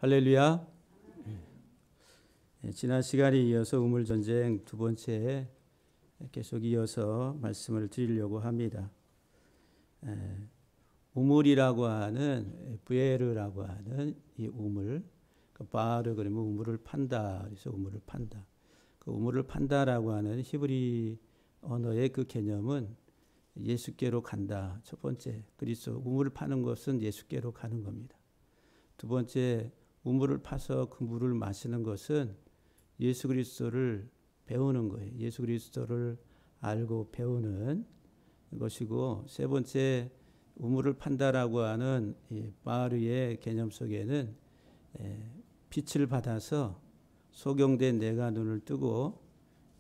할렐루야. 지난 시간에 이어서 우물전쟁 두 번째 계속 이어서 말씀을 드리려고 합니다. 우물이라고 하는 부에르라고 하는 이 우물, 바르 그러면 우물을 판다. 그래서 우물을 판다. 그 우물을 판다라고 하는 히브리 언어의 그 개념은 예수께로 간다. 첫 번째, 그리스도 우물을 파는 것은 예수께로 가는 겁니다. 두 번째, 우물을 파서 그 물을 마시는 것은 예수 그리스도를 배우는 거예요. 예수 그리스도를 알고 배우는 것이고, 세 번째, 우물을 판다라고 하는 이 바르의 개념 속에는 빛을 받아서 소경된 내가 눈을 뜨고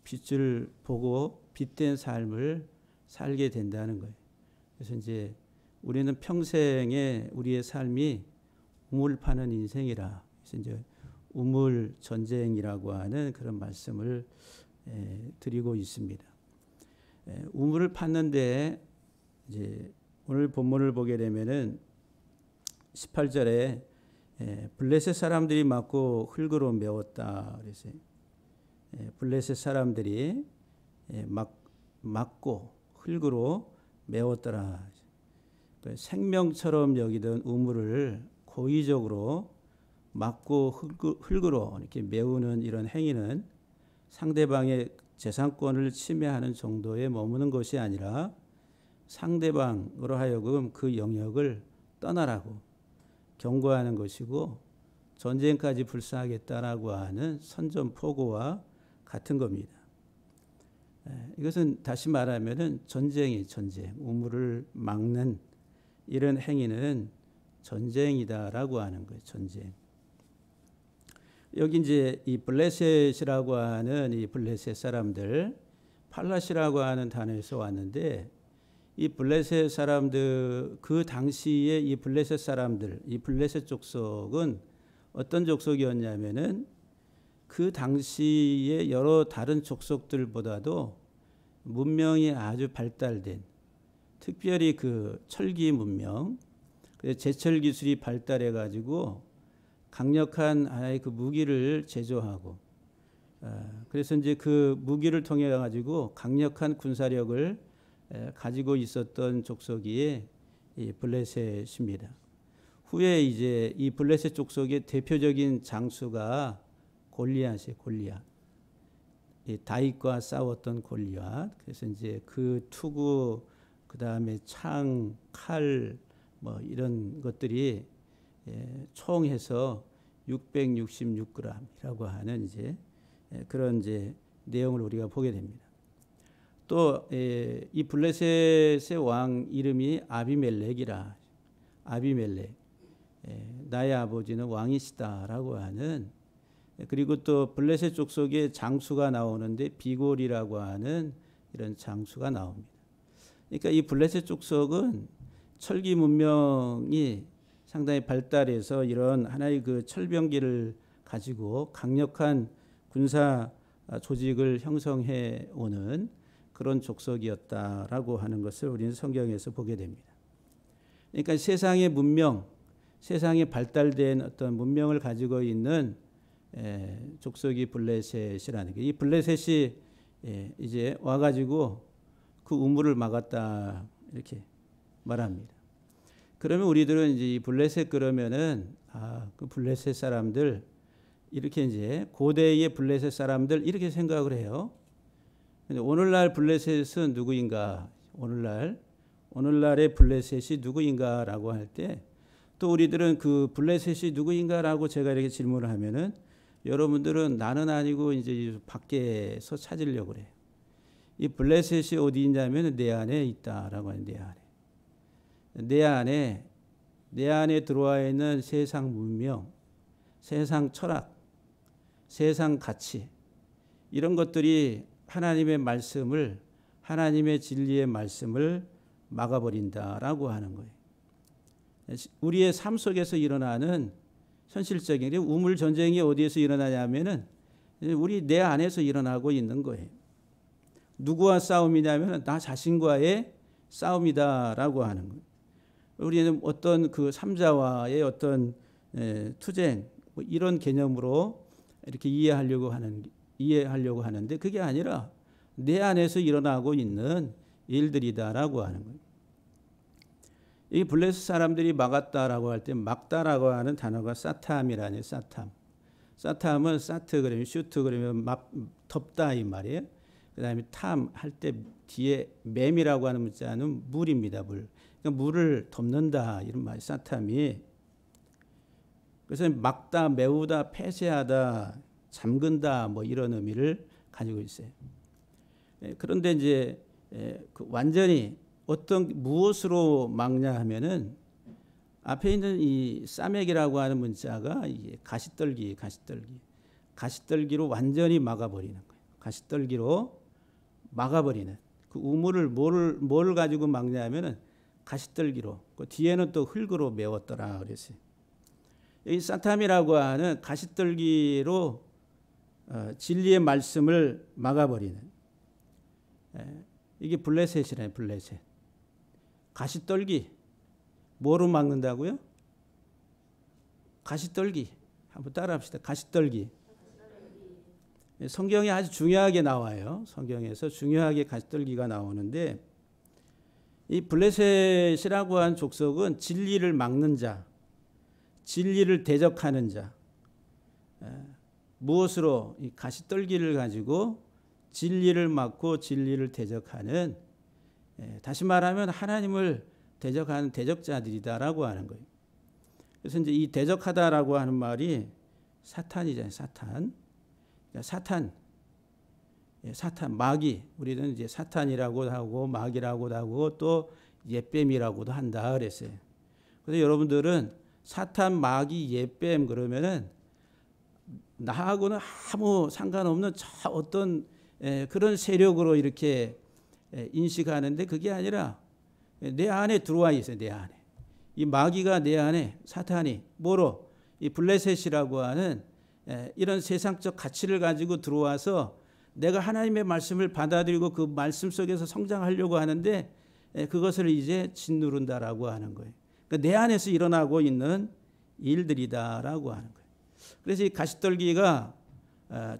빛을 보고 빛된 삶을 살게 된다는 거예요. 그래서 이제 우리는 평생에 우리의 삶이 우물 파는 인생이라, 그래서 이제 우물 전쟁이라고 하는 그런 말씀을 드리고 있습니다. 우물을 팠는데 이제 오늘 본문을 보게 되면은 18절에 블레셋 사람들이 맞고 흙으로 메웠다. 그래서 블레셋 사람들이 맞고 흙으로 메웠더라. 생명처럼 여기던 우물을 고의적으로 막고 흙으로 이렇게 메우는 이런 행위는 상대방의 재산권을 침해하는 정도에 머무는 것이 아니라 상대방으로 하여금 그 영역을 떠나라고 경고하는 것이고, 전쟁까지 불사하겠다라고 하는 선전포고와 같은 겁니다. 이것은 다시 말하면은 전쟁이 전쟁, 우물을 막는 이런 행위는 전쟁이다라고 하는 거예요. 전쟁. 여기 이제 이 블레셋이라고 하는 이 블레셋 사람들, 팔라시라고 하는 단어에서 왔는데, 이 블레셋 사람들, 그 당시에 이 블레셋 사람들, 이 블레셋 족속은 어떤 족속이었냐면은 그 당시에 여러 다른 족속들보다도 문명이 아주 발달된, 특별히 그 철기 문명, 제철 기술이 발달해 가지고 강력한 하나의 그 무기를 제조하고, 그래서 이제 그 무기를 통해 가지고 강력한 군사력을 가지고 있었던 족속이 이 블레셋입니다. 후에 이제 이 블레셋 족속의 대표적인 장수가 골리앗이에요. 골리앗. 다윗과 싸웠던 골리앗. 그래서 이제 그 투구, 그 다음에 창, 칼, 뭐 이런 것들이 총해서 666g이라고 하는 이제 그런 이제 내용을 우리가 보게 됩니다. 또 이 블레셋의 왕 이름이 아비멜렉이라. 아비멜렉. 나의 아버지는 왕이시다라고 하는. 그리고 또 블레셋 족속의 장수가 나오는데 비골이라고 하는 이런 장수가 나옵니다. 그러니까 이 블레셋 족속은 철기 문명이 상당히 발달해서 이런 하나의 그 철병기를 가지고 강력한 군사 조직을 형성해 오는 그런 족속이었다라고 하는 것을 우리는 성경에서 보게 됩니다. 그러니까 세상의 문명, 세상에 발달된 어떤 문명을 가지고 있는 족속이 블레셋이라는 게, 이 블레셋이 이제 와가지고 그 우물을 막았다 이렇게 말합니다. 그러면 우리들은 이제 이 블레셋 그러면은 그 블레셋 사람들 이렇게 이제 고대의 블레셋 사람들 이렇게 생각을 해요. 근데 오늘날 블레셋은 누구인가? 오늘날의 블레셋이 누구인가라고 할 때, 또 우리들은 그 블레셋이 누구인가라고 제가 이렇게 질문을 하면은 여러분들은 나는 아니고 이제 밖에서 찾으려고 그래요. 이 블레셋이 어디 있냐면 내 안에 있다라고 하는, 내 안에 들어와 있는 세상 문명, 세상 철학, 세상 가치, 이런 것들이 하나님의 말씀을, 하나님의 진리의 말씀을 막아버린다라고 하는 거예요. 우리의 삶 속에서 일어나는 현실적인 우물 전쟁이 어디에서 일어나냐면은 우리 내 안에서 일어나고 있는 거예요. 누구와 싸움이냐면은 나 자신과의 싸움이다라고 하는 거예요. 우리는 어떤 그 삼자와의 어떤 투쟁, 뭐 이런 개념으로 이렇게 이해하려고 하는데 그게 아니라 내 안에서 일어나고 있는 일들이다라고 하는 거예요. 이 블레셋 사람들이 막았다라고 할 때 막다라고 하는 단어가 사탐이라니 사탐. 사탐은 사트 그러면 슈트 그러면 덮다 이 말이에요. 그다음에 탐 할 때 뒤에 맴이라고 하는 문자는 물입니다. 물. 그러니까 물을 덮는다 이런 말이 사탐이. 그래서 막다, 메우다, 폐쇄하다, 잠근다 뭐 이런 의미를 가지고 있어요. 그런데 이제 완전히 무엇으로 막냐 하면은 앞에 있는 이 싸맥이라고 하는 문자가 이게 가시떨기로 완전히 막아버리는 거예요. 가시떨기로 막아버리는 그 우물을 뭘 가지고 막냐 하면은 가시떨기로 그 뒤에는 또 흙으로 메웠더라 그랬어요. 이 사탐이라고 하는 가시떨기로 진리의 말씀을 막아버리는 이게 블레셋이라는 블레셋. 가시떨기 뭐로 막는다고요? 가시떨기 한번 따라합시다. 가시떨기. 성경에 아주 중요하게 나와요. 성경에서 중요하게 가시떨기가 나오는데 이 블레셋이라고 한 족속은 진리를 막는 자, 진리를 대적하는 자. 무엇으로 이 가시떨기를 가지고 진리를 막고 진리를 대적하는 다시 말하면 하나님을 대적하는 대적자들이다라고 하는 거예요. 그래서 이제 이 대적하다라고 하는 말이 사탄이잖아요. 사탄. 사탄, 마귀. 우리는 이제 사탄이라고도 하고 마귀라고도 하고 또 옅뱀이라고도 한다 그랬어요. 그래서 여러분들은 사탄, 마귀, 옅뱀 그러면은 나하고는 아무 상관없는 저 어떤 그런 세력으로 이렇게 인식하는데 그게 아니라 내 안에 들어와 있어요. 내 안에. 이 마귀가 내 안에 사탄이 뭐로 이 블레셋이라고 하는 이런 세상적 가치를 가지고 들어와서 내가 하나님의 말씀을 받아들이고 그 말씀 속에서 성장하려고 하는데 그것을 이제 짓누른다라고 하는 거예요. 그러니까 내 안에서 일어나고 있는 일들이다라고 하는 거예요. 그래서 이 가시떨기가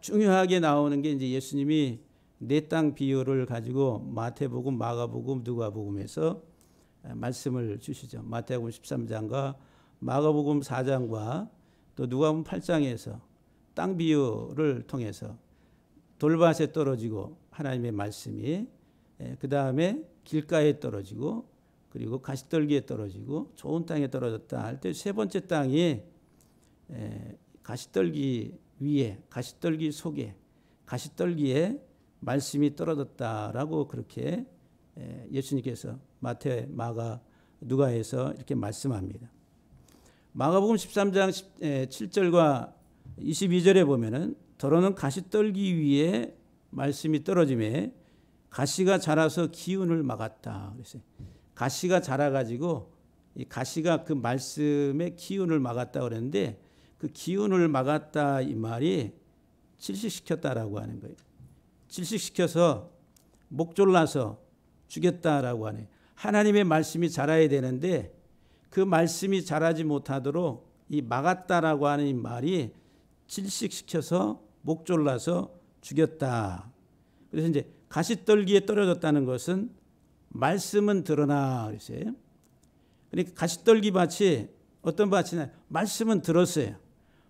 중요하게 나오는 게 이제 예수님이 내 땅 비유를 가지고 마태복음, 마가복음, 누가복음에서 말씀을 주시죠. 마태복음 13장과 마가복음 4장과 또 누가복음 8장에서 땅 비유를 통해서 돌밭에 떨어지고 하나님의 말씀이 그 다음에 길가에 떨어지고 그리고 가시떨기에 떨어지고 좋은 땅에 떨어졌다 할 때 세 번째 땅이 가시떨기 위에 가시떨기 속에 가시떨기에 말씀이 떨어졌다라고 그렇게 예수님께서 마태, 마가, 누가에서 이렇게 말씀합니다. 마가복음 13장 7절과 22절에 보면은 더러는 가시떨기 위에 말씀이 떨어짐에 가시가 자라서 기운을 막았다. 그랬어요. 가시가 자라가지고 이 가시가 그 말씀의 기운을 막았다 그랬는데 그 기운을 막았다 이 말이 질식시켰다라고 하는 거예요. 질식시켜서 목졸라서 죽였다라고 하네. 하나님의 말씀이 자라야 되는데 그 말씀이 자라지 못하도록 이 막았다라고 하는 이 말이 질식시켜서 목졸라서 죽였다. 그래서 이제 가시떨기에 떨어졌다는 것은 말씀은 드러나 그랬어요. 그러니까 가시떨기 밭이 어떤 밭이냐? 말씀은 들었어요.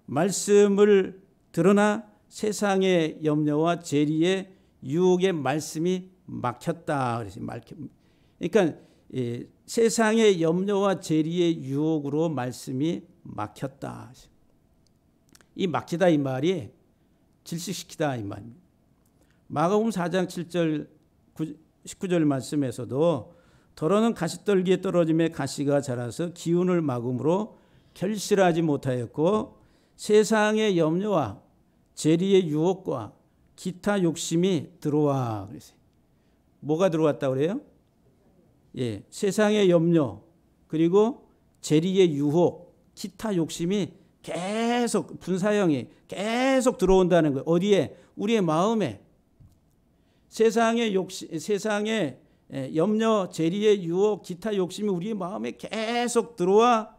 말씀을 드러나 세상의 염려와 재리의 유혹의 말씀이 막혔다 그랬어요. 그러니까 세상의 염려와 재리의 유혹으로 말씀이 막혔다. 이 막히다 이 말이 질식시키다 이 말입니다. 마가복음 4장 7절 19절 말씀에서도 더러는 가시떨기에 떨어짐에 가시가 자라서 기운을 막음으로 결실하지 못하였고 세상의 염려와 재리의 유혹과 기타 욕심이 들어와 그랬어요. 뭐가 들어왔다고 그래요? 예, 세상의 염려 그리고 재리의 유혹, 기타 욕심이 계속 분사형이 계속 들어온다는 거예요. 어디에? 우리의 마음에. 세상의 욕심, 세상의 염려, 재리의 유혹, 기타 욕심이 우리의 마음에 계속 들어와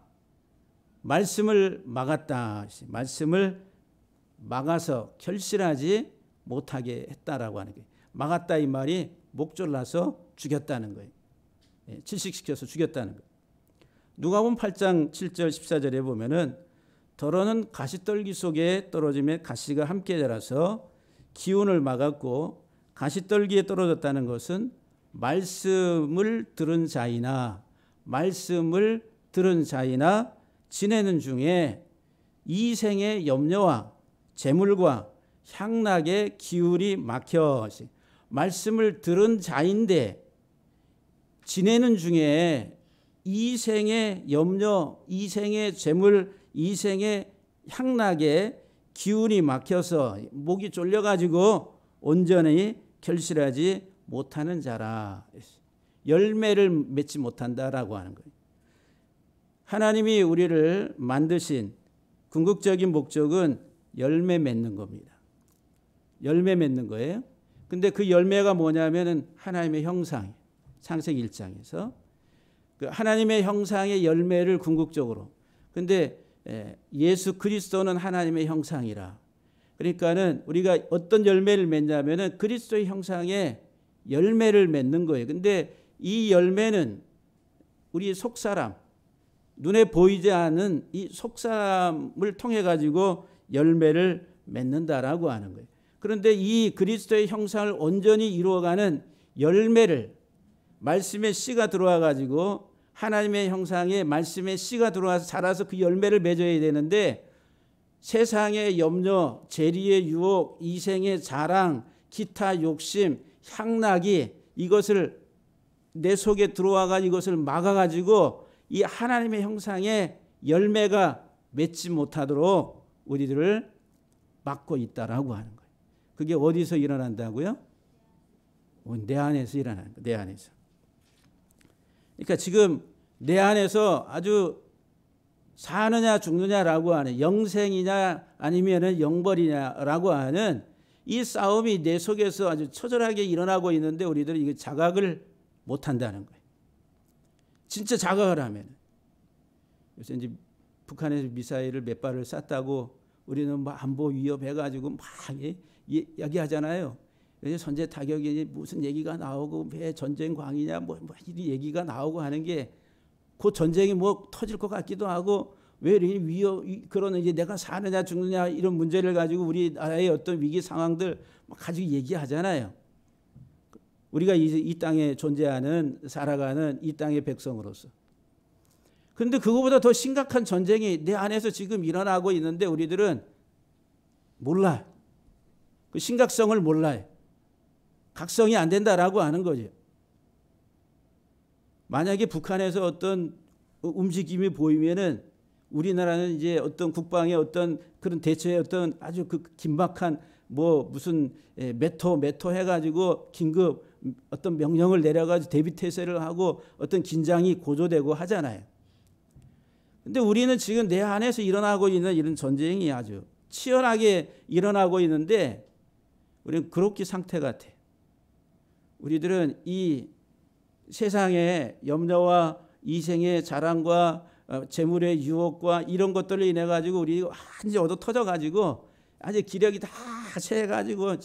말씀을 막았다. 말씀을 막아서 결실하지 못하게 했다라고 하는 거예요. 막았다 이 말이 목졸라서 죽였다는 거예요. 질식시켜서 죽였다는 거예요. 누가복음 8장 7절 14절에 보면은 더러는 가시떨기 속에 떨어짐에 가시가 함께 자라서 기운을 막았고 가시떨기에 떨어졌다는 것은 말씀을 들은 자이나 지내는 중에 이 생의 염려와 재물과 향락의 기울이 막혀 말씀을 들은 자인데 지내는 중에 이 생의 염려, 이 생의 재물, 이 생의 향락의 기운이 막혀서 목이 졸려가지고 온전히 결실하지 못하는 자라. 열매를 맺지 못한다라고 하는 거예요. 하나님이 우리를 만드신 궁극적인 목적은 열매 맺는 겁니다. 열매 맺는 거예요. 근데 그 열매가 뭐냐면은 하나님의 형상, 창세기 1장에서 그 하나님의 형상의 열매를 궁극적으로. 근데 예수 그리스도는 하나님의 형상이라. 그러니까는 우리가 어떤 열매를 맺냐면은 그리스도의 형상의 열매를 맺는 거예요. 근데 이 열매는 우리 속사람, 눈에 보이지 않은 이 속사람을 통해 가지고 열매를 맺는다라고 하는 거예요. 그런데 이 그리스도의 형상을 온전히 이루어가는 열매를 말씀의 씨가 들어와 가지고 하나님의 형상에 말씀의 씨가 들어와서 자라서 그 열매를 맺어야 되는데 세상의 염려, 재리의 유혹, 이생의 자랑, 기타 욕심, 향락이 이것을 내 속에 들어와 가지고 이것을 막아 가지고 이 하나님의 형상의 열매가 맺지 못하도록 우리들을 막고 있다라고 하는 거예요. 그게 어디서 일어난다고요? 내 안에서 일어나는 거예요. 내 안에서. 그러니까 지금 내 안에서 아주 사느냐 죽느냐라고 하는 영생이냐 아니면은 영벌이냐라고 하는 이 싸움이 내 속에서 아주 처절하게 일어나고 있는데 우리들이 이거 자각을 못 한다는 거예요. 진짜 자각을 하면. 요새 이제 북한에서 미사일을 몇 발을 쐈다고 우리는 뭐 안보 위협해가지고 막 이야기하잖아요. 선제 타격이 무슨 얘기가 나오고 왜 전쟁 광이냐 뭐 이 얘기가 나오고 하는 게 그 전쟁이 뭐 터질 것 같기도 하고 왜 위협 그런 이제 내가 사느냐 죽느냐 이런 문제를 가지고 우리나라의 어떤 위기 상황들 가지고 얘기하잖아요. 우리가 이 땅에 존재하는 살아가는 이 땅의 백성으로서. 그런데 그거보다 더 심각한 전쟁이 내 안에서 지금 일어나고 있는데 우리들은 몰라요. 그 심각성을 몰라요. 각성이 안 된다라고 하는 거죠. 만약에 북한에서 어떤 움직임이 보이면은 우리나라는 이제 어떤 국방의 어떤 그런 대처의 어떤 아주 그 긴박한 뭐 무슨 메토 해가지고 긴급 어떤 명령을 내려가지고 대비 태세를 하고 어떤 긴장이 고조되고 하잖아요. 근데 우리는 지금 내 안에서 일어나고 있는 이런 전쟁이 아주 치열하게 일어나고 있는데 우리는 그렇게 상태 같아. 우리들은 이 세상의 염려와 이생의 자랑과 재물의 유혹과 이런 것들로 인해 가지고 우리 완전히 얻어 터져 가지고 아주 기력이 다 새 가지고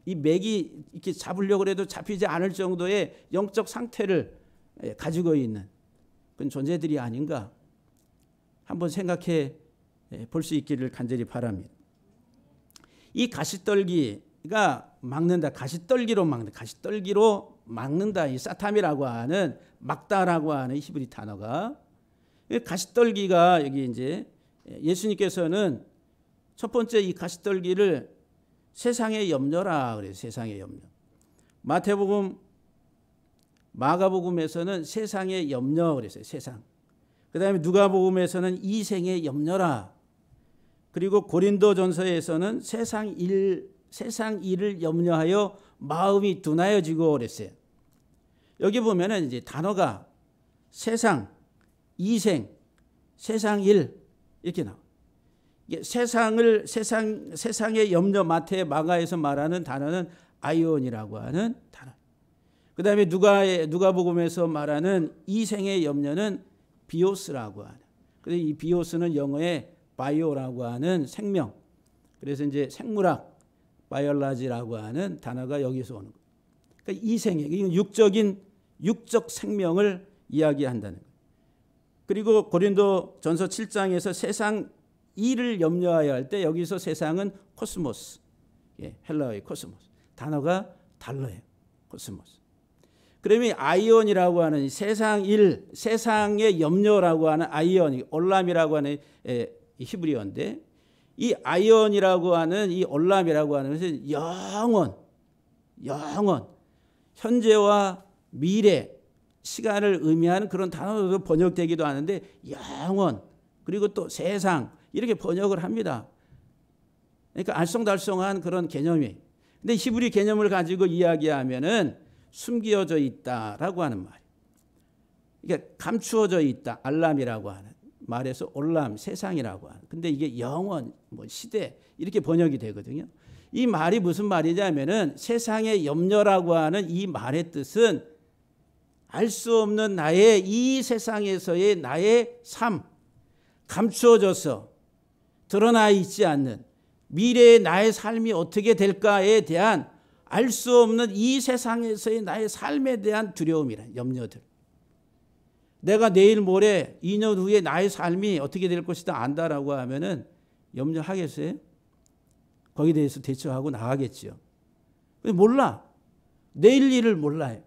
이 맥이 이렇게 잡으려고 해도 잡히지 않을 정도의 영적 상태를 가지고 있는 그런 존재들이 아닌가 한번 생각해 볼 수 있기를 간절히 바랍니다. 이 가시떨기가 막는다. 가시떨기로 막는다. 이 사탐이라고 하는 막다라고 하는 히브리 단어가 가시떨기가 여기 이제 예수님께서는 첫 번째 이 가시떨기를 세상의 염려라 그래요. 세상의 염려. 마가복음에서는 세상의 염려 그랬어요. 세상. 그다음에 누가복음에서는 이생의 염려라. 그리고 고린도전서에서는 세상 일을 염려하여 마음이 둔하여지고 그랬어요. 여기 보면은 이제 단어가 세상, 이생, 세상 일 이렇게 나와. 세상의 염려 마태 마가에서 말하는 단어는 아이온이라고 하는 단어. 그다음에 누가복음에서 말하는 이생의 염려는 비오스라고 하는. 그래서 이 비오스는 영어에 바이오라고 하는 생명. 그래서 이제 생물학, 바이올라지라고 하는 단어가 여기서 오는 거예요. 그러니까 이 생명, 이건 육적 생명을 이야기한다는 거예요. 그리고 고린도 전서 7장에서 세상 일을 염려하여 할 때 여기서 세상은 코스모스, 예, 헬라어의 코스모스. 단어가 달라요. 코스모스. 그러면 아이온이라고 하는 세상 일, 세상의 염려라고 하는 아이온, 올람이라고 하는 히브리어인데 이 아이온이라고 하는 이 올람이라고 하는 것은 영원, 현재와 미래, 시간을 의미하는 그런 단어로 번역되기도 하는데 영원, 그리고 또 세상 이렇게 번역을 합니다. 그러니까 알쏭달쏭한 그런 개념이. 근데 히브리 개념을 가지고 이야기하면은 숨겨져 있다라고 하는 말. 이게 감추어져 있다. 알람이라고 하는 말에서 올람, 세상이라고 하는. 근데 이게 영원, 뭐 시대 이렇게 번역이 되거든요. 이 말이 무슨 말이냐면은 세상의 염려라고 하는 이 말의 뜻은 알 수 없는 나의 이 세상에서의 나의 삶, 감추어져서 드러나 있지 않는 미래의 나의 삶이 어떻게 될까에 대한 알 수 없는 이 세상에서의 나의 삶에 대한 두려움이란 염려들. 내가 내일 모레 2년 후에 나의 삶이 어떻게 될 것이다 안다라고 하면은 염려하겠어요? 거기에 대해서 대처하고 나가겠죠. 몰라. 내일 일을 몰라요.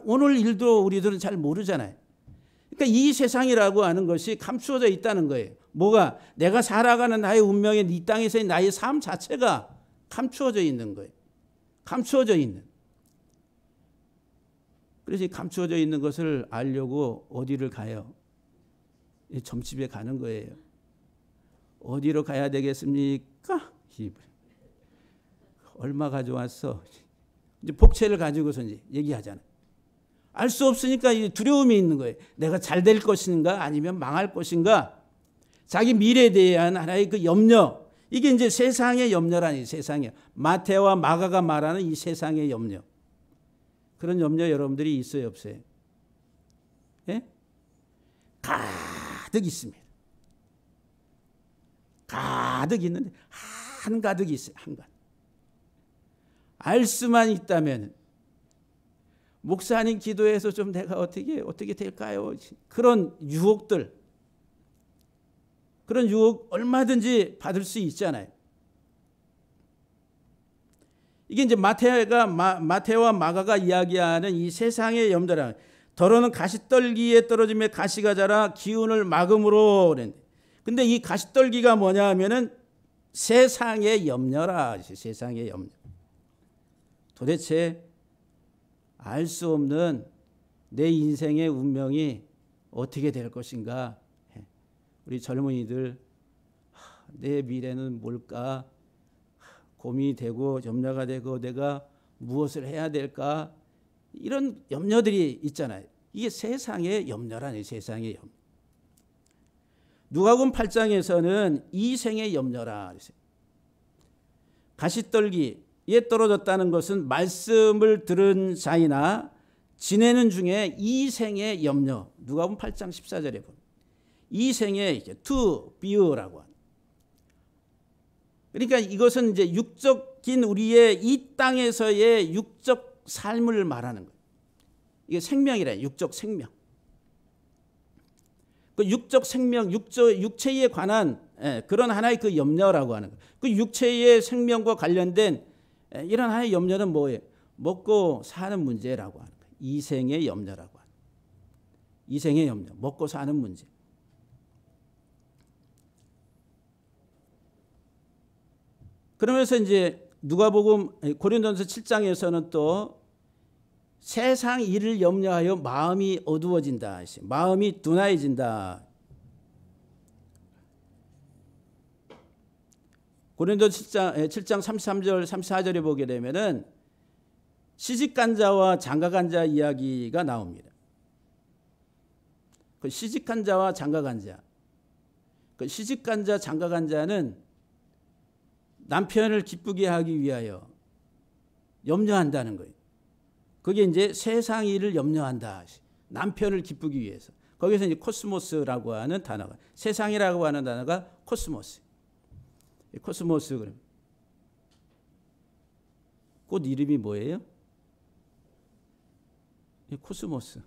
오늘 일도 우리들은 잘 모르잖아요. 그러니까 이 세상이라고 하는 것이 감추어져 있다는 거예요. 뭐가? 내가 살아가는 나의 운명의 이 땅에서의 나의 삶 자체가 감추어져 있는 거예요. 감추어져 있는. 그래서 이 감추어져 있는 것을 알려고 어디를 가요? 점집에 가는 거예요. 어디로 가야 되겠습니까? 얼마 가져왔어? 이제 복채를 가지고서 이제 얘기하잖아요. 알 수 없으니까 두려움이 있는 거예요. 내가 잘 될 것인가 아니면 망할 것인가. 자기 미래에 대한 하나의 그 염려. 이게 이제 세상의 염려라니 세상에. 마태와 마가가 말하는 이 세상의 염려. 그런 염려 여러분들이 있어요 없어요? 예? 가득 있습니다. 가득 있는데 한가득 있어요. 한가득. 알 수만 있다면 목사님 기도해서 좀 내가 어떻게 될까요? 그런 유혹들, 그런 유혹 얼마든지 받을 수 있잖아요. 이게 이제 마태와 마가가 이야기하는 이 세상의 염려라. 더러는 가시떨기에 떨어짐에 가시가 자라 기운을 막음으로. 근데 이 가시떨기가 뭐냐 하면은 세상의 염려라. 세상의 염려. 도대체 알 수 없는 내 인생의 운명이 어떻게 될 것인가. 우리 젊은이들 내 미래는 뭘까 고민이 되고 염려가 되고 내가 무엇을 해야 될까 이런 염려들이 있잖아요. 이게 세상의 염려라니 세상의 염려. 누가복음 8장에서는 이생의 염려라. 가시떨기에 떨어졌다는 것은 말씀을 들은 자이나 지내는 중에 이생의 염려. 누가복음 8장 14절에 보면 이생의 to be라고 합니다. 그러니까 이것은 이제 육적인 우리의 이 땅에서의 육적 삶을 말하는 거예요. 이게 생명이래. 육적 생명. 그 육적 생명, 육체에 관한 그런 하나의 그 염려라고 하는 거예요. 그 육체의 생명과 관련된 이런 하나의 염려는 뭐예요? 먹고 사는 문제라고 하는 거예요. 이생의 염려라고 하는 거예요. 이생의 염려, 먹고 사는 문제. 그러면서 이제 누가복음 고린도전서 7장에서는 또 세상 일을 염려하여 마음이 어두워진다. 마음이 둔해진다. 고린도전서 7장 33절 34절에 보게 되면은 시집간 자와 장가간 자 이야기가 나옵니다. 그 시집간 자와 장가간 자. 그 시집간 자, 장가간 자는 남편을 기쁘게 하기 위하여 염려한다는 거예요. 그게 이제 세상 일을 염려한다. 남편을 기쁘기 위해서. 거기서 이제 코스모스라고 하는 단어가, 세상이라고 하는 단어가 코스모스. 코스모스 그럼 꽃 이름이 뭐예요? 코스모스.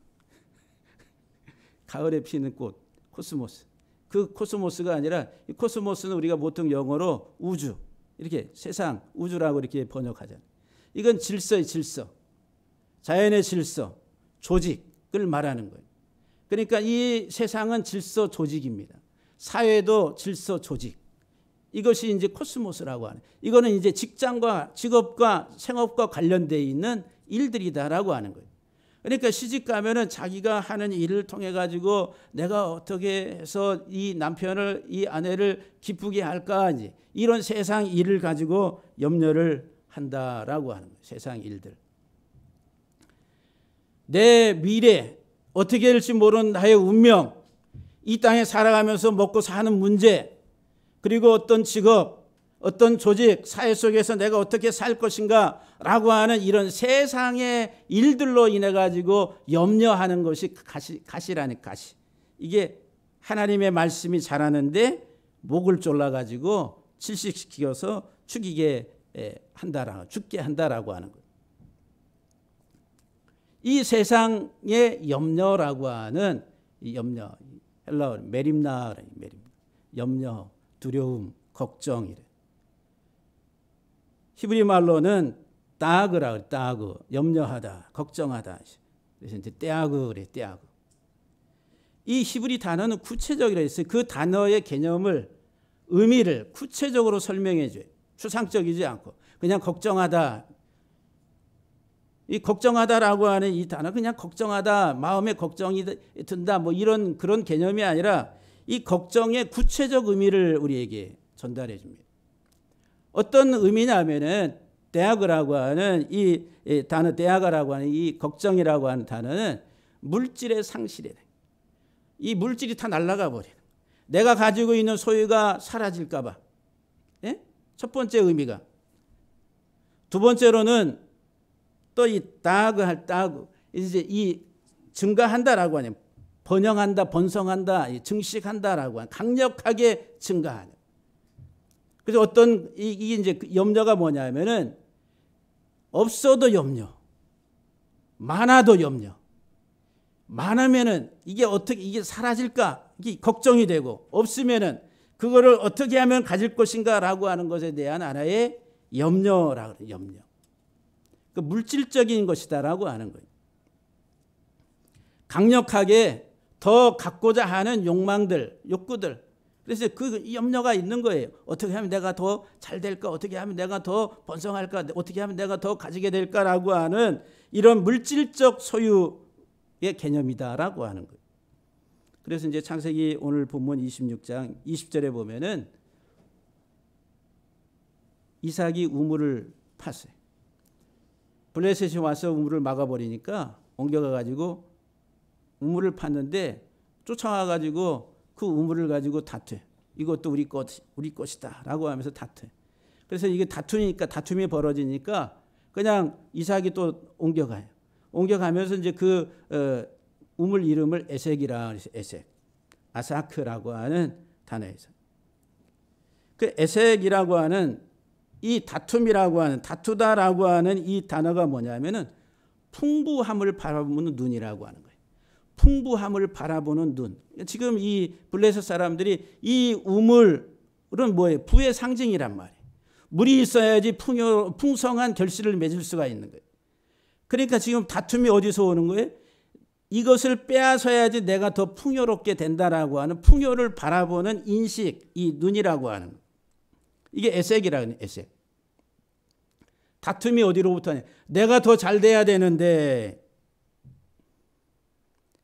가을에 피는 꽃, 코스모스. 그 코스모스가 아니라 이 코스모스는 우리가 보통 영어로 우주, 이렇게 세상, 우주라고 이렇게 번역하잖아요. 이건 질서의 질서, 자연의 질서, 조직을 말하는 거예요. 그러니까 이 세상은 질서 조직입니다. 사회도 질서 조직. 이것이 이제 코스모스라고 하는. 이거는 이제 직장과 직업과 생업과 관련되어 있는 일들이다라고 하는 거예요. 그러니까 시집 가면은 자기가 하는 일을 통해 가지고 내가 어떻게 해서 이 남편을, 이 아내를 기쁘게 할까, 이제 이런 세상 일을 가지고 염려를 한다라고 하는 거예요. 세상 일들. 내 미래, 어떻게 될지 모르는 나의 운명, 이 땅에 살아가면서 먹고 사는 문제, 그리고 어떤 직업, 어떤 조직, 사회 속에서 내가 어떻게 살 것인가 라고 하는 이런 세상의 일들로 인해 가지고 염려하는 것이 가시라는 가시. 이게 하나님의 말씀이 자라는데 목을 졸라 가지고 질식시켜서 죽이게 한다라고, 죽게 한다라고 하는 거예요. 이 세상의 염려라고 하는 이 염려, 헬라어 메림나, 염려, 두려움, 걱정이래. 히브리 말로는 따그라, 따그, 염려하다, 걱정하다. 그래서 이제 떼아그 그래, 떼아그. 이 히브리 단어는 구체적이라 했어요. 그 단어의 개념을, 의미를 구체적으로 설명해 줘요. 추상적이지 않고 그냥 걱정하다. 이 걱정하다라고 하는 이 단어, 그냥 걱정하다, 마음에 걱정이 든다, 뭐 이런 그런 개념이 아니라 이 걱정의 구체적 의미를 우리에게 전달해 줍니다. 어떤 의미냐면은 대학이라고 하는 이 단어, 대학이라고 하는 이 걱정이라고 하는 단어는 물질의 상실이래. 이 물질이 다 날아가 버려. 내가 가지고 있는 소유가 사라질까 봐. 예? 첫 번째 의미가. 두 번째로는 또 이 다그 할 다그, 이제 이 증가한다라고 하냐, 번영한다, 번성한다, 증식한다라고 하는, 강력하게 증가하는. 그래서 어떤 이게 이제 염려가 뭐냐면은 없어도 염려, 많아도 염려. 많으면은 이게 어떻게, 이게 사라질까, 이게 걱정이 되고, 없으면은 그거를 어떻게 하면 가질 것인가라고 하는 것에 대한 하나의 염려라고 그래요. 염려. 그 물질적인 것이다라고 하는 거예요. 강력하게 더 갖고자 하는 욕망들, 욕구들. 그래서 그 염려가 있는 거예요. 어떻게 하면 내가 더 잘 될까? 어떻게 하면 내가 더 번성할까? 어떻게 하면 내가 더 가지게 될까라고 하는 이런 물질적 소유의 개념이다라고 하는 거예요. 그래서 이제 창세기 오늘 본문 26장 20절에 보면은 이삭이 우물을 팠어요. 블레셋이 와서 우물을 막아버리니까 옮겨가 가지고 우물을 팠는데 쫓아와 가지고 그 우물을 가지고 다투. 이것도 우리 것이다 라고 하면서 다투. 그래서 이게 다투니까, 다툼이 벌어지니까 그냥 이삭이 또 옮겨가요. 옮겨가면서 이제 그 우물 이름을 에색이라 그래서 에색, 아사크라고 하는 단어에서. 그 에색이라고 하는 이 다툼이라고 하는, 다투다라고 하는 이 단어가 뭐냐면은 풍부함을 바라보는 눈이라고 하는 거예요. 풍부함을 바라보는 눈. 지금 이 블레셋 사람들이 이 우물은 뭐예요? 부의 상징이란 말이에요. 물이 있어야지 풍성한 결실을 맺을 수가 있는 거예요. 그러니까 지금 다툼이 어디서 오는 거예요? 이것을 빼앗아야지 내가 더 풍요롭게 된다라고 하는 풍요를 바라보는 인식, 이 눈이라고 하는 거예요. 이게 에색이라고 해요. 에색. 다툼이 어디로부터 하냐? 내가 더 잘 돼야 되는데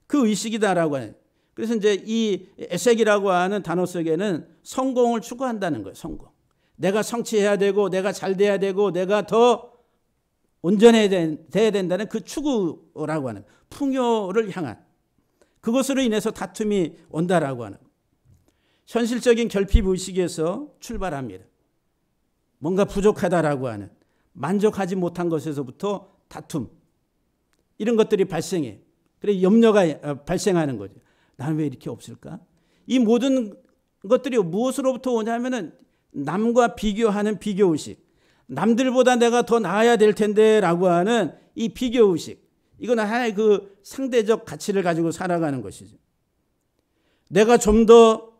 그 의식이다라고 하는. 그래서 이제 이 에색이라고 하는 단어 속에는 성공을 추구한다는 거예요. 성공. 내가 성취해야 되고, 내가 잘 돼야 되고, 내가 더 온전해야 돼야 된다는 그 추구라고 하는, 풍요를 향한, 그것으로 인해서 다툼이 온다라고 하는. 현실적인 결핍 의식에서 출발합니다. 뭔가 부족하다라고 하는, 만족하지 못한 것에서부터 다툼, 이런 것들이 발생해. 그래서 염려가 발생하는 거죠. 나는 왜 이렇게 없을까? 이 모든 것들이 무엇으로부터 오냐면은 남과 비교하는 비교의식, 남들보다 내가 더 나아야 될 텐데 라고 하는 이 비교의식, 이건 하나의 그 상대적 가치를 가지고 살아가는 것이죠. 내가 좀 더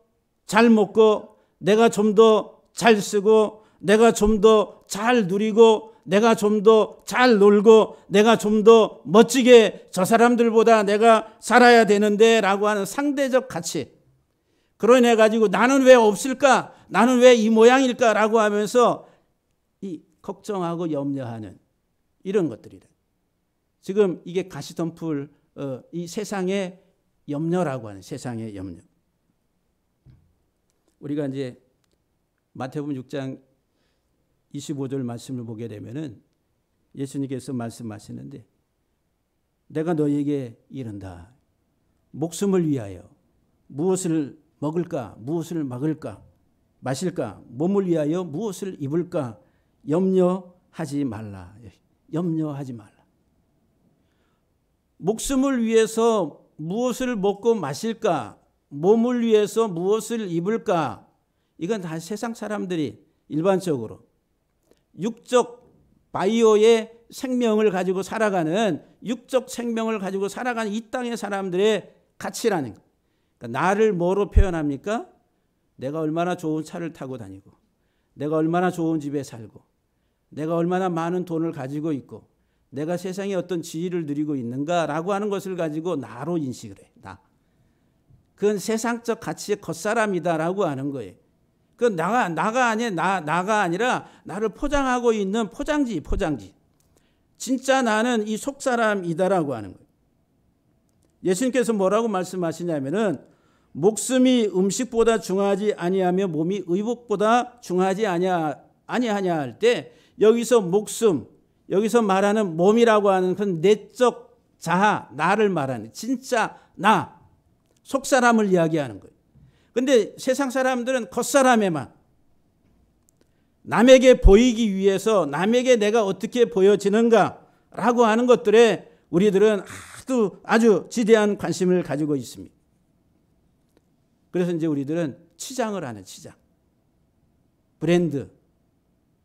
잘 먹고, 내가 좀 더 잘 쓰고, 내가 좀 더 잘 누리고, 내가 좀 더 잘 놀고, 내가 좀 더 멋지게 저 사람들보다 내가 살아야 되는데 라고 하는 상대적 가치, 그러내 가지고 나는 왜 없을까? 나는 왜 이 모양일까? 라고 하면서 이 걱정하고 염려하는 이런 것들이다. 지금 이게 가시덤불, 이 세상의 염려라고 하는, 세상의 염려. 우리가 이제 마태복음 6장 25절 말씀을 보게 되면은 예수님께서 말씀하시는데, 내가 너에게 이른다. 목숨을 위하여 무엇을 먹을까? 무엇을 마실까? 몸을 위하여 무엇을 입을까? 염려하지 말라. 염려하지 말라. 목숨을 위해서 무엇을 먹고 마실까? 몸을 위해서 무엇을 입을까? 이건 다 세상 사람들이 일반적으로 육적 바이오의 생명을 가지고 살아가는, 육적 생명을 가지고 살아가는 이 땅의 사람들의 가치라는 것. 그러니까 나를 뭐로 표현합니까? 내가 얼마나 좋은 차를 타고 다니고, 내가 얼마나 좋은 집에 살고, 내가 얼마나 많은 돈을 가지고 있고, 내가 세상에 어떤 지위를 누리고 있는가라고 하는 것을 가지고 나로 인식을 해. 나. 그건 세상적 가치의 겉사람이다라고 하는 거예요. 그건 나가 아니라 나를 포장하고 있는 포장지. 진짜 나는 이 속사람이다라고 하는 거예요. 예수님께서 뭐라고 말씀하시냐면은, 목숨이 음식보다 중하지 아니하며 몸이 의복보다 중하지 아니하냐 할 때, 여기서 목숨, 여기서 말하는 몸이라고 하는 그 내적 자아, 나를 말하는 진짜 나, 속사람을 이야기하는 거예요. 근데 세상 사람들은 겉사람에만, 남에게 보이기 위해서 남에게 내가 어떻게 보여지는가라고 하는 것들에 우리들은 아주 지대한 관심을 가지고 있습니다. 그래서 이제 우리들은 치장을 하는, 치장, 브랜드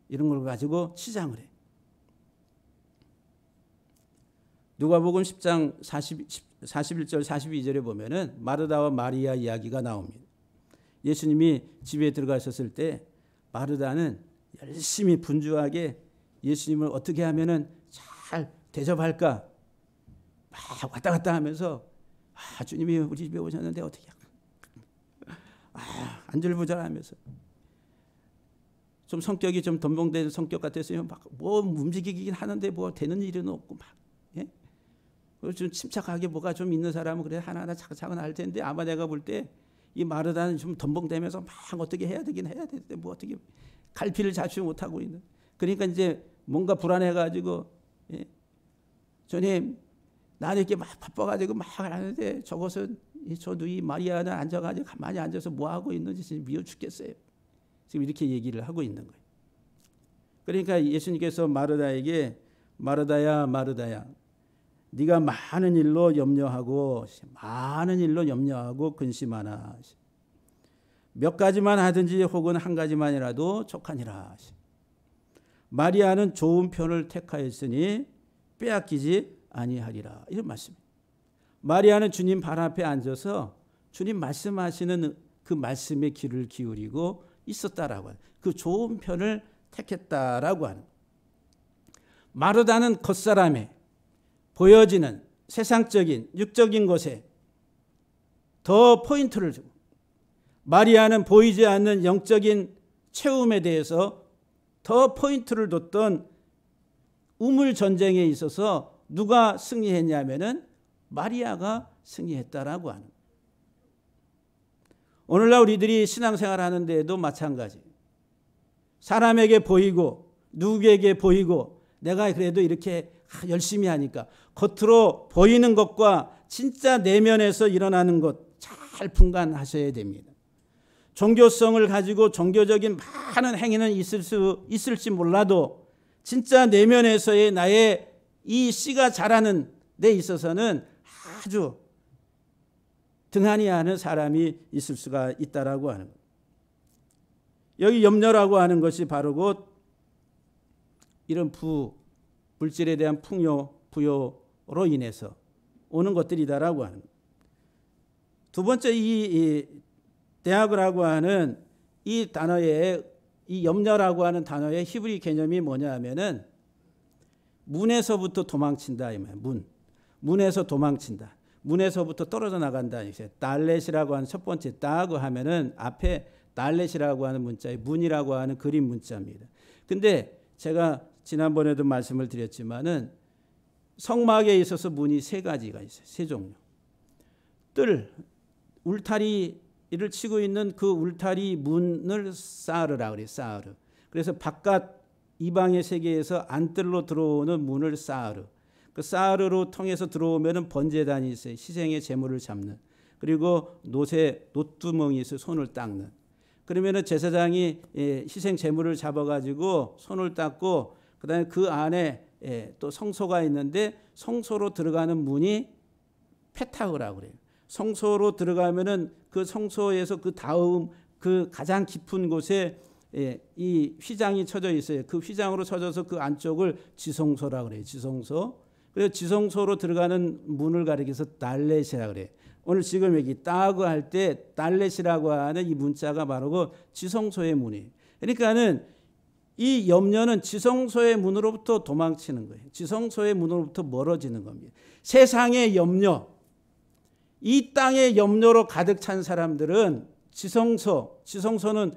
이런 걸 가지고 치장을 해. 누가복음 10장 41절 42절에 보면은 마르다와 마리아 이야기가 나옵니다. 예수님이 집에 들어가셨을 때 마르다는 열심히 분주하게 예수님을 어떻게 하면은 잘 대접할까 막 왔다 갔다 하면서, 주님이 우리 집에 오셨는데 어떻게 안절부절하면서, 좀 성격이 좀 덤벙된 성격 같았어요. 막 뭐 움직이긴 하는데 뭐 되는 일은 없고 막, 예? 좀 침착하게 뭐가 좀 있는 사람은 그래 하나하나 차근차근 할 텐데, 아마 내가 볼 때 이 마르다는 좀 덤벙대면서 막 어떻게 해야 되긴 해야 되는데 뭐 어떻게 갈피를 잡지 못하고 있는. 그러니까 이제 뭔가 불안해가지고, 예? 주님, 나는 이렇게 막 바빠가지고 막 하는데 저것은 저 누이 마리아는 앉아가지고 가만히 앉아서 뭐 하고 있는지 지금 미워 죽겠어요. 지금 이렇게 얘기를 하고 있는 거예요. 그러니까 예수님께서 마르다에게, 마르다야, 네가 많은 일로 염려하고 근심하나. 몇 가지만 하든지 혹은 한 가지만이라도 족하니라. 마리아는 좋은 편을 택하였으니 빼앗기지 아니하리라. 이런 말씀입니다. 마리아는 주님 발 앞에 앉아서 주님 말씀하시는 그 말씀에 귀를 기울이고 있었다라고 하는, 그 좋은 편을 택했다라고 하는. 마르다는 겉사람에 보여지는 세상적인 육적인 것에 더 포인트를 주고, 마리아는 보이지 않는 영적인 체험에 대해서 더 포인트를 뒀던 우물 전쟁에 있어서 누가 승리했냐면은 마리아가 승리했다라고 하는. 오늘날 우리들이 신앙생활 하는 데에도 마찬가지. 사람에게 보이고 누구에게 보이고 내가 그래도 이렇게 열심히 하니까 겉으로 보이는 것과 진짜 내면에서 일어나는 것 잘 분간하셔야 됩니다. 종교성을 가지고 종교적인 많은 행위는 있을지 몰라도 진짜 내면에서의 나의 이 씨 가 자라는 데 있어서는 아주, 등한히 하는 사람이 있을 수가 있다라고 하는 거예요. 여기 염려라고 하는 것이 바로 곧 이런 물질에 대한 부여로 인해서 오는 것들이다라고 하는 거예요. 두 번째, 이 대학이라고 하는 이 단어의, 이 염려라고 하는 단어의 히브리 개념이 뭐냐 하면은 문에서부터 도망친다 이 말이에요. 문에서 도망친다. 문에서부터 떨어져 나간다. 달렛이라고 하는 첫 번째 따그 하면은 앞에 달렛이라고 하는 문자에 문이라고 하는 그림 문자입니다. 근데 제가 지난번에도 말씀을 드렸지만은 성막에 있어서 문이 세 가지가 있어요. 세 종류. 울타리를 치고 있는 그 울타리 문을 사르라 그래요. 사르. 그래서 바깥 이방의 세계에서 안뜰로 들어오는 문을 사르. 그 사르로 통해서 들어오면은 번제단이 있어요. 희생의 제물을 잡는. 그리고 노뚜멍이 있어요. 손을 닦는. 그러면은 제사장이 희생 제물을 잡아가지고 손을 닦고 그다음에 그 안에 또 성소가 있는데 성소로 들어가는 문이 페타그라고 그래요. 성소로 들어가면은 그 성소에서 그 다음 그 가장 깊은 곳에 이 휘장이 쳐져 있어요. 그 휘장으로 쳐져서 그 안쪽을 지성소라고 그래요. 지성소. 그래서 지성소로 들어가는 문을 가리켜서 달렛이라고 그래요. 오늘 지금 여기 따그 할 때 달렛이라고 하는 이 문자가 바로 그 지성소의 문이에요. 그러니까는 이 염려는 지성소의 문으로부터 도망치는 거예요. 지성소의 문으로부터 멀어지는 겁니다. 세상의 염려, 이 땅의 염려로 가득 찬 사람들은 지성소는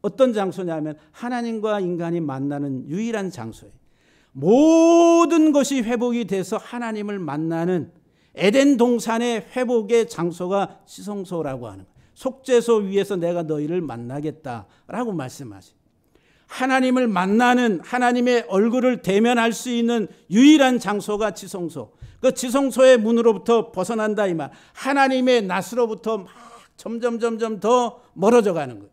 어떤 장소냐면 하나님과 인간이 만나는 유일한 장소예요. 모든 것이 회복이 돼서 하나님을 만나는 에덴 동산의 회복의 장소가 지성소라고 하는 거예요. 속죄소 위에서 내가 너희를 만나겠다라고 말씀하세요. 하나님을 만나는, 하나님의 얼굴을 대면할 수 있는 유일한 장소가 지성소. 그 지성소의 문으로부터 벗어난다 이 말. 하나님의 낯으로부터 막 점점 더 멀어져 가는 거예요.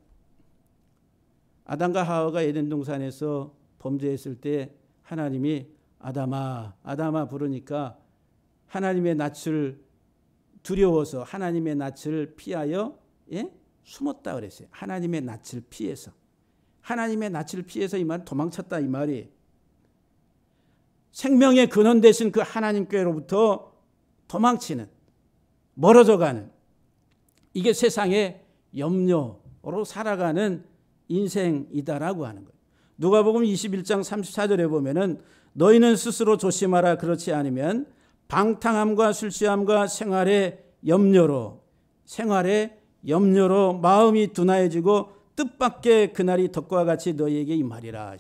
아담과 하와가 에덴 동산에서 범죄했을 때 하나님이 아담아 부르니까 하나님의 낯을 두려워서 하나님의 낯을 피하여 숨었다 그랬어요. 하나님의 낯을 피해서. 하나님의 낯을 피해서 이 말 도망쳤다 이 말이. 생명의 근원 되신 그 하나님께로부터 도망치는, 멀어져 가는, 이게 세상의 염려로 살아가는 인생이다라고 하는 거예요. 누가복음 21장 34절에 보면은 너희는 스스로 조심하라. 그렇지 않으면 방탕함과 술 취함과 생활의 염려로 마음이 둔하여지고 뜻밖의 그날이 덕과 같이 너희에게 임하리라.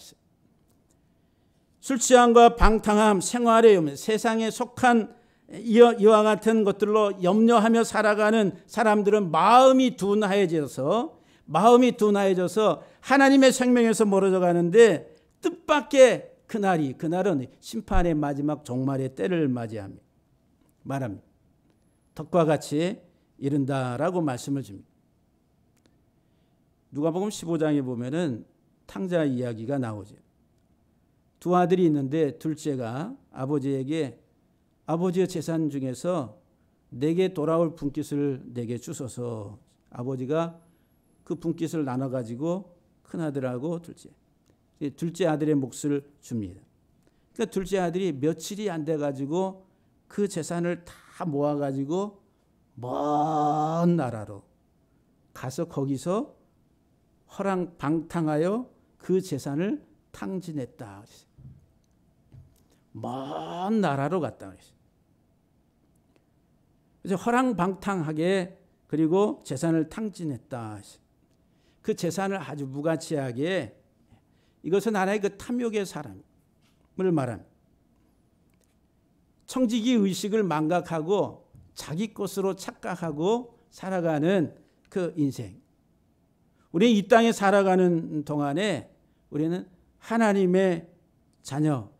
술 취함과 방탕함, 생활의 염려, 세상에 속한 이와 같은 것들로 염려하며 살아가는 사람들은 마음이 둔하여져서 하나님의 생명에서 멀어져 가는데 뜻밖의 그날은 심판의 마지막 종말의 때를 말합니다. 덕과 같이 이른다라고 말씀을 줍니다. 누가복음 15장에 보면은 탕자 이야기가 나오죠. 두 아들이 있는데 둘째가 아버지에게 아버지의 재산 중에서 내게 돌아올 분깃을 내게 주소서. 아버지가 그 분깃을 나눠 가지고 큰 아들하고 둘째 아들의 몫을 줍니다. 그러니까 둘째 아들이 며칠이 안 돼 가지고 그 재산을 다 모아 가지고 먼 나라로 가서 거기서 허랑방탕하여 그 재산을 탕진했다. 먼 나라로 갔다. 그래서 허랑방탕하게 그리고 재산을 탕진했다. 그 재산을 아주 무가치하게, 이것은 하나의 그 탐욕의 사람을 말합니다. 청지기 의식을 망각하고 자기 것으로 착각하고 살아가는 그 인생. 우리 이 땅에 살아가는 동안에 우리는 하나님의 자녀,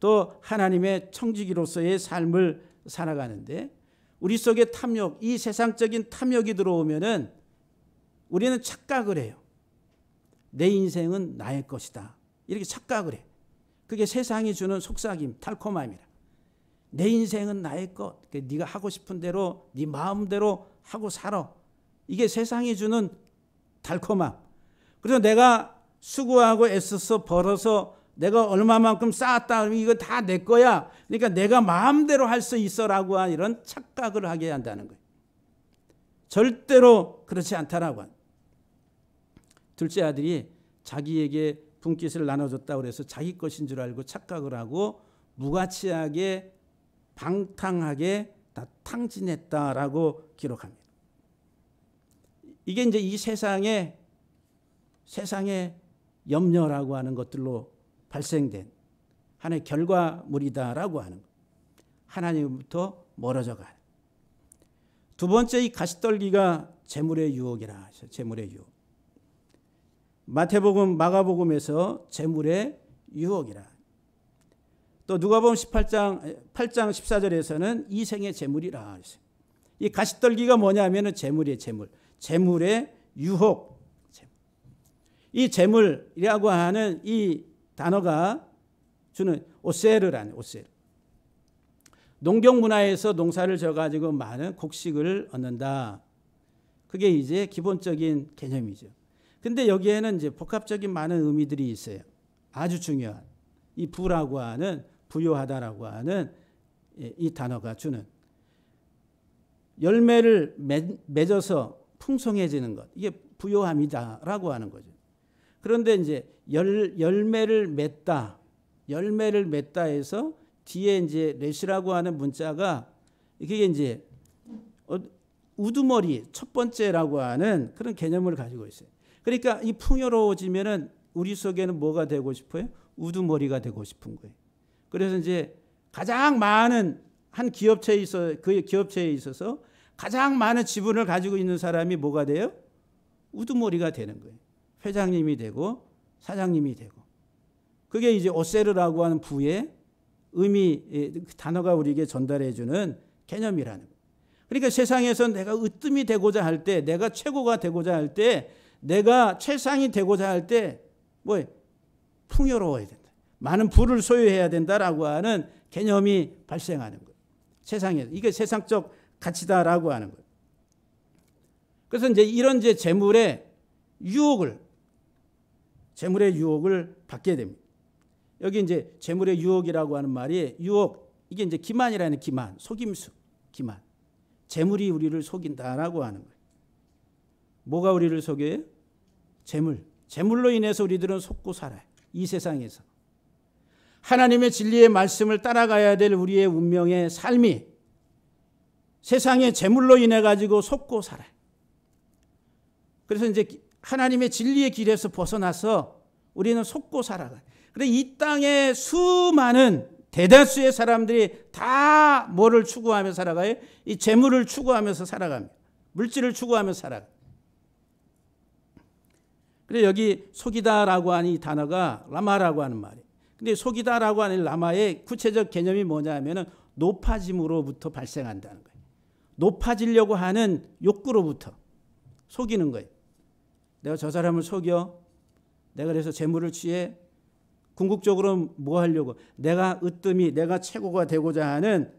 또 하나님의 청지기로서의 삶을 살아가는데 우리 속에 탐욕, 이 세상적인 탐욕이 들어오면은 우리는 착각을 해요. 내 인생은 나의 것이다. 이렇게 착각을 해. 그게 세상이 주는 속삭임, 달콤함이라. 내 인생은 나의 것. 네가 하고 싶은 대로 네 마음대로 하고 살아. 이게 세상이 주는 달콤함. 그래서 내가 수고하고 애써서 벌어서 내가 얼마만큼 쌓았다 그러면 이거 다 내 거야. 그러니까 내가 마음대로 할 수 있어라고 하는 이런 착각을 하게 한다는 거예요. 절대로 그렇지 않다라고 하는. 둘째 아들이 자기에게 분깃을 나눠줬다고 그래서 자기 것인 줄 알고 착각을 하고 무가치하게 방탕하게 다 탕진했다라고 기록합니다. 이게 이제 이 세상의 염려라고 하는 것들로 발생된 하나의 결과물이다라고 하는 것. 하나님부터 멀어져 가는. 두 번째 이 가시떨기가 재물의 유혹이라 하죠. 재물의 유혹. 마태복음, 마가복음에서 재물의 유혹이라. 또 누가복음 8장 14절에서는 이생의 재물이라 하죠. 이 가시떨기가 뭐냐면은 재물이에요. 재물. 재물의 유혹. 이 재물이라고 하는 이 단어가 주는 오세르라는 오세르. 농경 문화에서 농사를 져가지고 많은 곡식을 얻는다. 그게 이제 기본적인 개념이죠. 근데 여기에는 이제 복합적인 많은 의미들이 있어요. 아주 중요한 이 부라고 하는 부요하다라고 하는 이 단어가 주는 열매를 맺어서 풍성해지는 것. 이게 부요함이다라고 하는 거죠. 그런데 이제 열매를 맺다 해서 뒤에 이제 레시라고 하는 문자가 이게 이제 우두머리 첫 번째라고 하는 그런 개념을 가지고 있어요. 그러니까 이 풍요로워지면은 우리 속에는 뭐가 되고 싶어요? 우두머리가 되고 싶은 거예요. 그래서 이제 가장 많은 한 기업체에 있어 그 기업체에 있어서 가장 많은 지분을 가지고 있는 사람이 뭐가 돼요? 우두머리가 되는 거예요. 회장님이 되고 사장님이 되고. 그게 이제 오세르라고 하는 부의 의미, 단어가 우리에게 전달해 주는 개념이라는 거예요. 그러니까 세상에서 내가 으뜸이 되고자 할 때, 내가 최고가 되고자 할 때, 내가 최상이 되고자 할 때 뭐예요? 풍요로워야 된다. 많은 부를 소유해야 된다라고 하는 개념이 발생하는 거예요. 세상에서. 이게 세상적 가치다라고 하는 거예요. 그래서 이제 이런 이제 재물의 유혹을 받게 됩니다. 여기 이제 재물의 유혹이라고 하는 말이 유혹, 이게 이제 기만이라는 기만, 속임수, 기만. 재물이 우리를 속인다라고 하는 거예요. 뭐가 우리를 속여요? 재물. 재물로 인해서 우리들은 속고 살아요. 이 세상에서. 하나님의 진리의 말씀을 따라가야 될 우리의 운명의 삶이 세상의 재물로 인해 가지고 속고 살아요. 그래서 이제 하나님의 진리의 길에서 벗어나서 우리는 속고 살아가요. 그런데 이 땅의 수많은 대다수의 사람들이 다 뭐를 추구하며 살아가요? 이 재물을 추구하면서 살아갑니다. 물질을 추구하면서 살아가요. 그래서 여기 속이다라고 하는 이 단어가 라마라고 하는 말이에요. 근데 속이다라고 하는 라마의 구체적 개념이 뭐냐면은 높아짐으로부터 발생한다는 거예요. 높아지려고 하는 욕구로부터 속이는 거예요. 내가 저 사람을 속여. 내가 그래서 재물을 취해. 궁극적으로 뭐 하려고? 내가 으뜸이, 내가 최고가 되고자 하는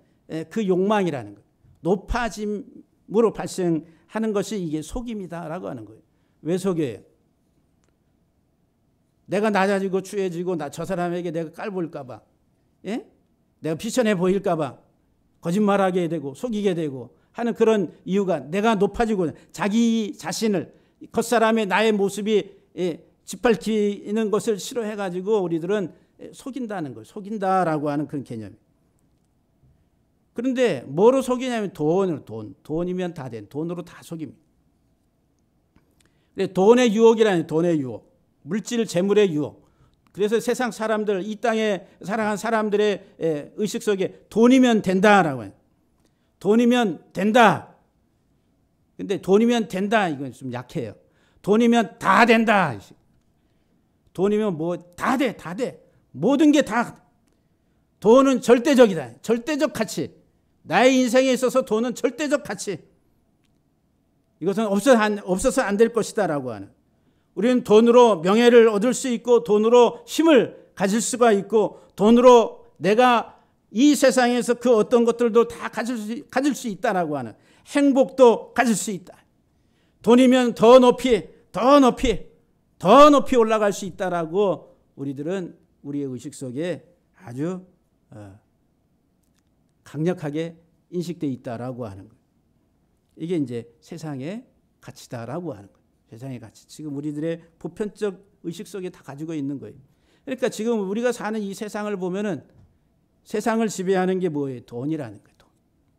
그 욕망이라는 거예요. 높아짐으로 발생하는 것이 이게 속임이다라고 하는 거예요. 왜 속여요? 내가 낮아지고 추해지고 저 사람에게 내가 깔보일까 봐. 예? 내가 비천해 보일까 봐. 거짓말하게 되고 속이게 되고 하는 그런 이유가 내가 높아지고 자기 자신을 겉사람의 나의 모습이 짓밟히는 것을 싫어해가지고 우리들은 속인다는 거예요. 속인다라고 하는 그런 개념. 그런데 뭐로 속이냐면 돈이면 다 된. 돈으로 다 속입니다. 돈의 유혹이라는 돈의 유혹. 물질 재물의 유혹. 그래서 세상 사람들, 이 땅에 살아간 사람들의 의식 속에 돈이면 된다라고 해요. 돈이면 된다. 근데 돈이면 된다 이건 좀 약해요. 돈이면 다 된다. 돈이면 뭐 다 돼, 다 돼. 모든 게 다. 돈은 절대적이다. 절대적 가치. 나의 인생에 있어서 돈은 절대적 가치. 이것은 없어서 안 될 것이다라고 하는. 우리는 돈으로 명예를 얻을 수 있고 돈으로 힘을 가질 수가 있고 돈으로 내가 이 세상에서 그 어떤 것들도 다 가질 수 있다라고 하는 행복도 가질 수 있다. 돈이면 더 높이 올라갈 수 있다라고 우리들은 우리의 의식 속에 아주 강력하게 인식되어 있다라고 하는 거예요. 이게 이제 세상의 가치다라고 하는 거예요. 세상의 가치. 지금 우리들의 보편적 의식 속에 다 가지고 있는 거예요. 그러니까 지금 우리가 사는 이 세상을 보면은 세상을 지배하는 게 뭐예요? 돈이라는 거예요. 돈.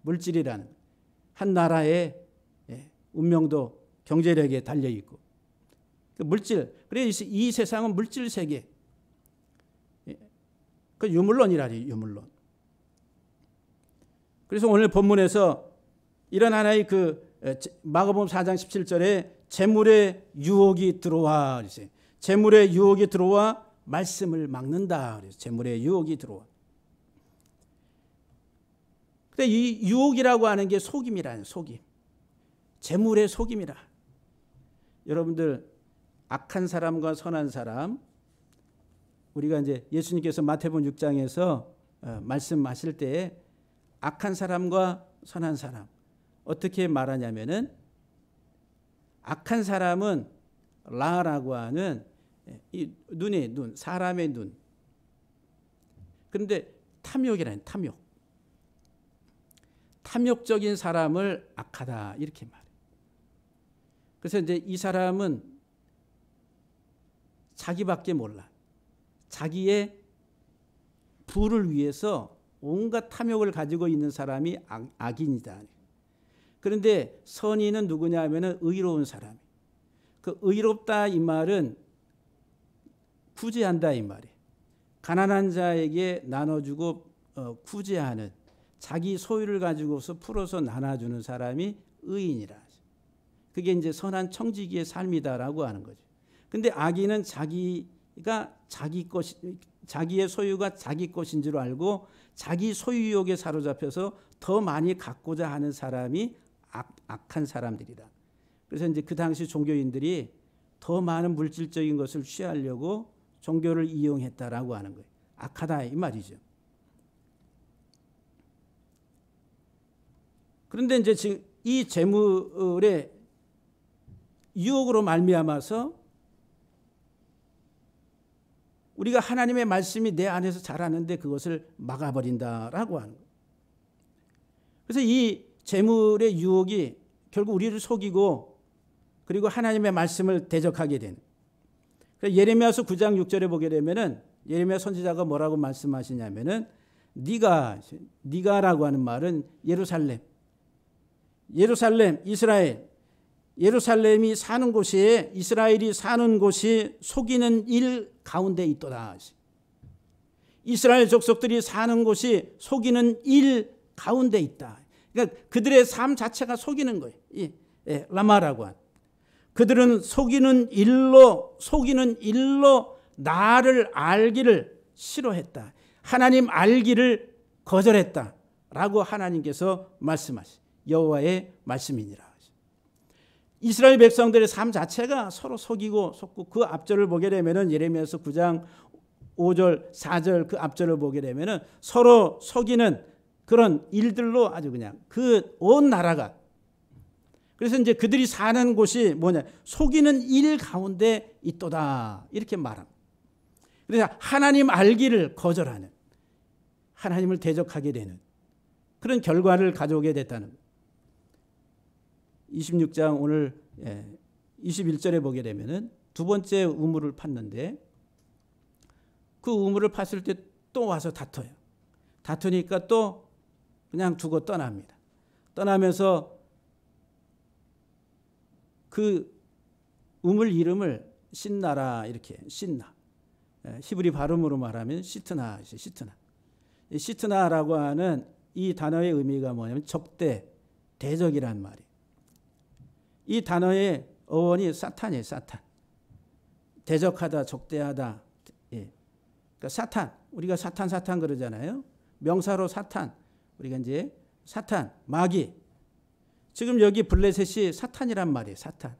물질이라는 거예요. 한 나라의 운명도 경제력에 달려 있고. 물질. 그래서 이 세상은 물질 세계. 그 유물론이라니, 유물론. 그래서 오늘 본문에서 이런 하나의 그 마가복음 4장 17절에 재물의 유혹이 들어와. 재물의 유혹이 들어와 말씀을 막는다. 그래서 재물의 유혹이 들어와. 근데 이 유혹이라고 하는 게 속임이라는 속임. 재물의 속임이라. 여러분들 악한 사람과 선한 사람, 우리가 이제 예수님께서 마태복음 6장에서 말씀하실 때에 악한 사람과 선한 사람 어떻게 말하냐면은 악한 사람은 라라고 하는 이 눈의 눈, 사람의 눈. 그런데 탐욕이라는 탐욕. 탐욕적인 사람을 악하다 이렇게 말해요. 그래서 이제 이 사람은 자기밖에 몰라. 자기의 부를 위해서 온갖 탐욕을 가지고 있는 사람이 악인이다. 그런데 선인은 누구냐 하면은 의로운 사람. 그 의롭다 이 말은 구제한다 이 말이에요. 가난한 자에게 나눠주고 구제하는 자기 소유를 가지고서 풀어서 나눠주는 사람이 의인이라. 그게 이제 선한 청지기의 삶이다라고 하는 거죠. 근데 악인은 자기가 자기의 소유가 자기 것인 줄 알고 자기 소유욕에 사로잡혀서 더 많이 갖고자 하는 사람이 악한 사람들이다. 그래서 이제 그 당시 종교인들이 더 많은 물질적인 것을 취하려고 종교를 이용했다라고 하는 거예요. 악하다 이 말이죠. 그런데 이제 지금 이 재물의 유혹으로 말미암아서 우리가 하나님의 말씀이 내 안에서 자라는데 그것을 막아버린다라고 하는 거예요. 그래서 이 재물의 유혹이 결국 우리를 속이고 그리고 하나님의 말씀을 대적하게 되는. 예레미야서 9장 6절에 보게 되면은 예레미야 선지자가 뭐라고 말씀하시냐면은 네가라고 하는 말은 예루살렘, 이스라엘, 예루살렘이 사는 곳에 이스라엘이 사는 곳이 속이는 일 가운데 있도다. 이스라엘 족속들이 사는 곳이 속이는 일 가운데 있다. 그러니까 그들의 삶 자체가 속이는 거예요. 라마라고 한. 그들은 속이는 일로 나를 알기를 싫어했다. 하나님 알기를 거절했다라고 하나님께서 말씀하시. 여호와의 말씀이니라. 이스라엘 백성들의 삶 자체가 서로 속이고 속고 그 앞절을 보게 되면은 예레미야서 9장 5절 4절 그 앞절을 보게 되면은 서로 속이는 그런 일들로 아주 그냥 그 온 나라가. 그래서 이제 그들이 사는 곳이 뭐냐? 속이는 일 가운데 있도다. 이렇게 말합니다. 그래서 하나님 알기를 거절하는, 하나님을 대적하게 되는 그런 결과를 가져오게 됐다는 거예요. 26장 오늘 21절에 보게 되면은 두 번째 우물을 팠는데 그 우물을 팠을 때 또 와서 다퉈요. 다투니까 또 그냥 두고 떠납니다. 떠나면서 그 우물 이름을 신나라 이렇게 신나. 히브리 발음으로 말하면 시트나. 시트나라고 하는 이 단어의 의미가 뭐냐면 적대, 대적이란 말이에요. 이 단어의 어원이 사탄이에요. 사탄. 대적하다, 적대하다. 그러니까 사탄. 우리가 사탄 그러잖아요. 명사로 사탄. 우리가 이제 사탄, 마귀. 지금 여기 블레셋이 사탄이란 말이에요. 사탄.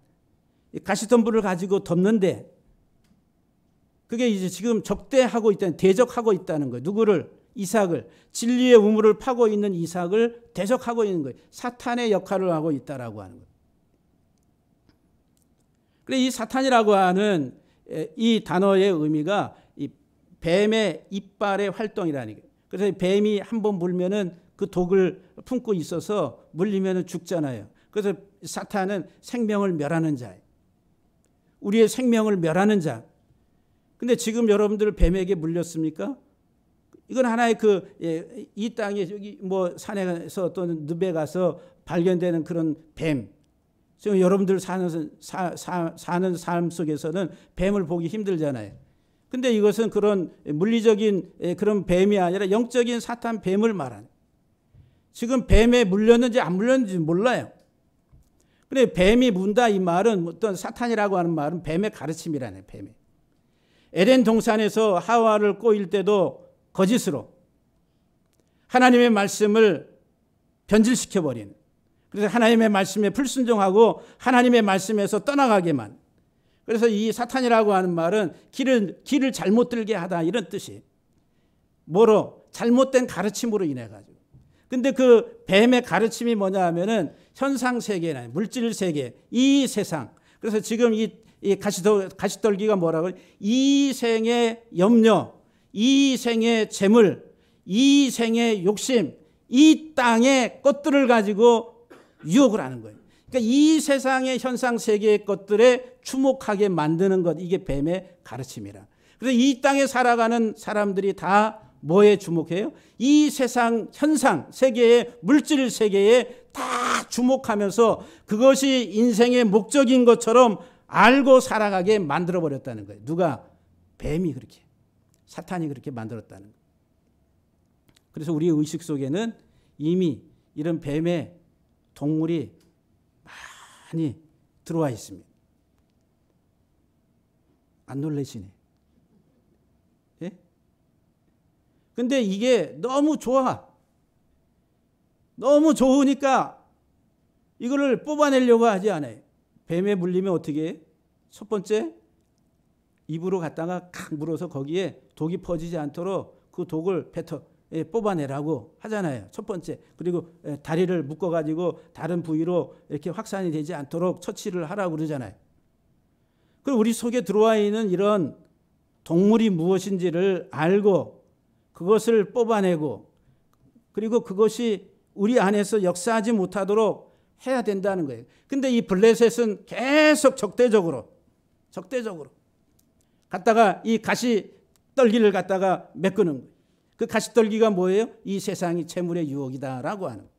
가시덤불을 가지고 덮는데 그게 이제 지금 적대하고 있다는, 대적하고 있다는 거예요. 누구를? 이삭을, 진리의 우물을 파고 있는 이삭을 대적하고 있는 거예요. 사탄의 역할을 하고 있다라고 하는 거예요. 그래서 이 사탄이라고 하는 이 단어의 의미가 이 뱀의 이빨의 활동이라는 거예요. 그래서 뱀이 한번 물면은 그 독을 품고 있어서 물리면은 죽잖아요. 그래서 사탄은 생명을 멸하는 자예요. 우리의 생명을 멸하는 자. 근데 지금 여러분들 뱀에게 물렸습니까? 이건 하나의 이 땅에 여기 뭐 산에서 또는 늪에 가서 발견되는 그런 뱀. 지금 여러분들 사는 삶 속에서는 뱀을 보기 힘들잖아요. 근데 이것은 그런 물리적인 그런 뱀이 아니라 영적인 사탄 뱀을 말하는. 지금 뱀에 물렸는지 안 물렸는지 몰라요. 근데 뱀이 문다 이 말은 어떤 사탄이라고 하는 말은 뱀의 가르침이라네. 뱀의. 에덴 동산에서 하와를 꼬일 때도 거짓으로 하나님의 말씀을 변질시켜버리는, 그래서 하나님의 말씀에 불순종하고 하나님의 말씀에서 떠나가게만. 그래서 이 사탄이라고 하는 말은 길을 잘못 들게 하다 이런 뜻이. 뭐로? 잘못된 가르침으로 인해 가지고. 근데 그 뱀의 가르침이 뭐냐 하면은 현상세계나 물질세계, 이 세상. 그래서 지금 이 가시떨기가 뭐라고? 이 생의 염려, 이 생의 재물, 이 생의 욕심, 이 땅의 것들을 가지고 유혹을 하는 거예요. 그러니까 이 세상의 현상세계의 것들에 주목하게 만드는 것, 이게 뱀의 가르침이라. 그래서 이 땅에 살아가는 사람들이 다 뭐에 주목해요? 이 세상 현상 세계의 물질 세계에 다 주목하면서 그것이 인생의 목적인 것처럼 알고 살아가게 만들어버렸다는 거예요. 누가? 뱀이 그렇게. 사탄이 그렇게 만들었다는 거예요. 그래서 우리의 의식 속에는 이미 이런 뱀의 동물이 많이 들어와 있습니다. 안 놀라시네. 예? 근데 이게 너무 좋아. 너무 좋으니까 이거를 뽑아내려고 하지 않아요. 뱀에 물리면 어떻게 해? 첫 번째, 입으로 갖다가 칵 물어서 거기에 독이 퍼지지 않도록 그 독을 뽑아내라고 하잖아요. 첫 번째. 그리고 다리를 묶어가지고 다른 부위로 이렇게 확산이 되지 않도록 처치를 하라고 그러잖아요. 그리고 우리 속에 들어와 있는 이런 동물이 무엇인지를 알고 그것을 뽑아내고 그리고 그것이 우리 안에서 역사하지 못하도록 해야 된다는 거예요. 근데 이 블레셋은 계속 적대적으로 갖다가 이 가시떨기를 갖다가 메꾸는 거예요. 그 가시떨기가 뭐예요? 이 세상이 재물의 유혹이다라고 하는 거예요.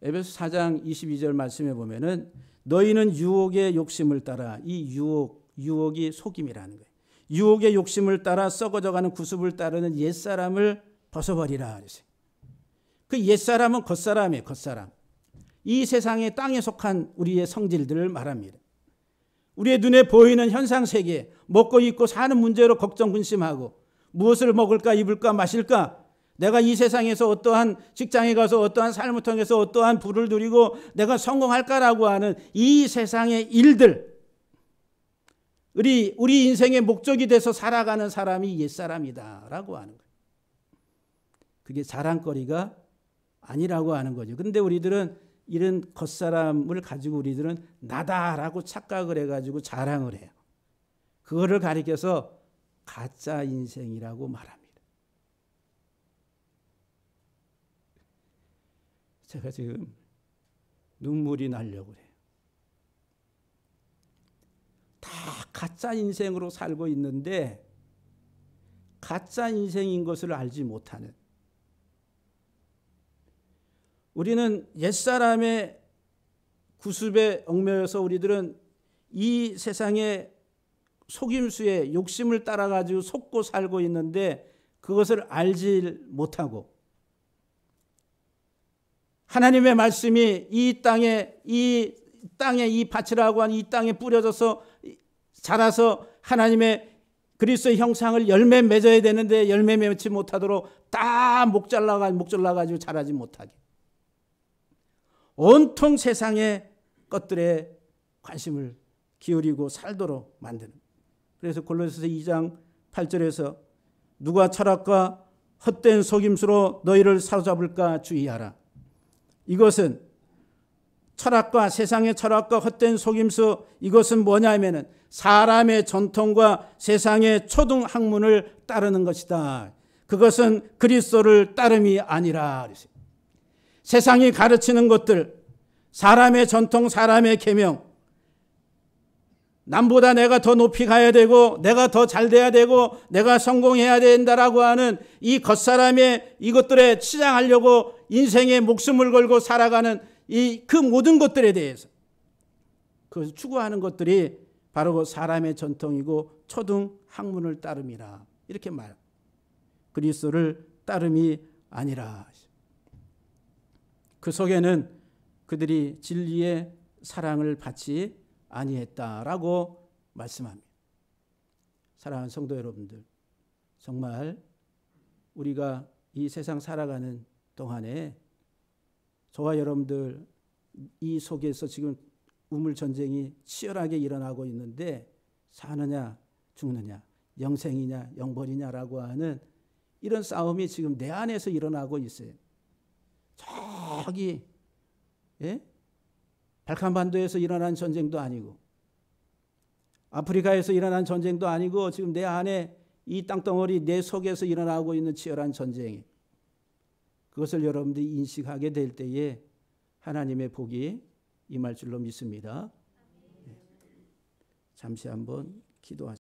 에베소 4장 22절 말씀에 보면은 너희는 유혹의 욕심을 따라, 이 유혹이 속임이라는 거예요. 유혹의 욕심을 따라 썩어져가는 구습을 따르는 옛사람을 벗어버리라 그랬어요. 그 옛사람은 겉사람이에요. 겉사람. 이 세상의 땅에 속한 우리의 성질들을 말합니다. 우리의 눈에 보이는 현상세계, 먹고 입고 사는 문제로 걱정 근심하고 무엇을 먹을까 입을까 마실까, 내가 이 세상에서 어떠한 직장에 가서 어떠한 삶을 통해서 어떠한 부를 누리고 내가 성공할까라고 하는 이 세상의 일들, 우리 인생의 목적이 돼서 살아가는 사람이 옛사람이다라고 하는 거예요. 그게 자랑거리가 아니라고 하는 거죠. 그런데 우리들은 이런 겉사람을 가지고 우리들은 나다라고 착각을 해가지고 자랑을 해요. 그거를 가리켜서 가짜 인생이라고 말합니다. 제가 지금 눈물이 나려고 해요. 다 가짜 인생으로 살고 있는데 가짜 인생인 것을 알지 못하는, 우리는 옛사람의 구습에 얽매여서 우리들은 이 세상의 속임수에 욕심을 따라가지고 속고 살고 있는데 그것을 알지 못하고, 하나님의 말씀이 이 땅에 이 밭이라고 하는 이 땅에 뿌려져서 자라서 하나님의 그리스도의 형상을 열매 맺어야 되는데 열매 맺지 못하도록 다 목 잘라가지고 자라지 못하게 온통 세상의 것들에 관심을 기울이고 살도록 만드는. 그래서 골로새서 2장 8절에서 누가 철학과 헛된 속임수로 너희를 사로잡을까 주의하라. 이것은 철학과, 세상의 철학과 헛된 속임수, 이것은 뭐냐면은 사람의 전통과 세상의 초등 학문을 따르는 것이다. 그것은 그리스도를 따름이 아니라. 세상이 가르치는 것들, 사람의 전통, 사람의 계명, 남보다 내가 더 높이 가야 되고 내가 더 잘 돼야 되고 내가 성공해야 된다라고 하는 이 겉사람의 이것들에 치장하려고 인생의 목숨을 걸고 살아가는 그 모든 것들에 대해서 그 추구하는 것들이 바로 그 사람의 전통이고 초등 학문을 따름이라. 이렇게 말. 그리스도를 따름이 아니라. 그 속에는 그들이 진리의 사랑을 받지 아니했다라고 말씀합니다. 사랑하는 성도 여러분들, 정말 우리가 이 세상 살아가는 동안에 저와 여러분들 이 속에서 지금 우물 전쟁이 치열하게 일어나고 있는데 사느냐 죽느냐, 영생이냐 영벌이냐라고 하는 이런 싸움이 지금 내 안에서 일어나고 있어요. 저기 발칸반도에서 일어난 전쟁도 아니고 아프리카에서 일어난 전쟁도 아니고 지금 내 안에 이 땅덩어리 내 속에서 일어나고 있는 치열한 전쟁이, 그것을 여러분들이 인식하게 될 때에 하나님의 복이 임할 줄로 믿습니다. 잠시 한번 기도하시겠습니다.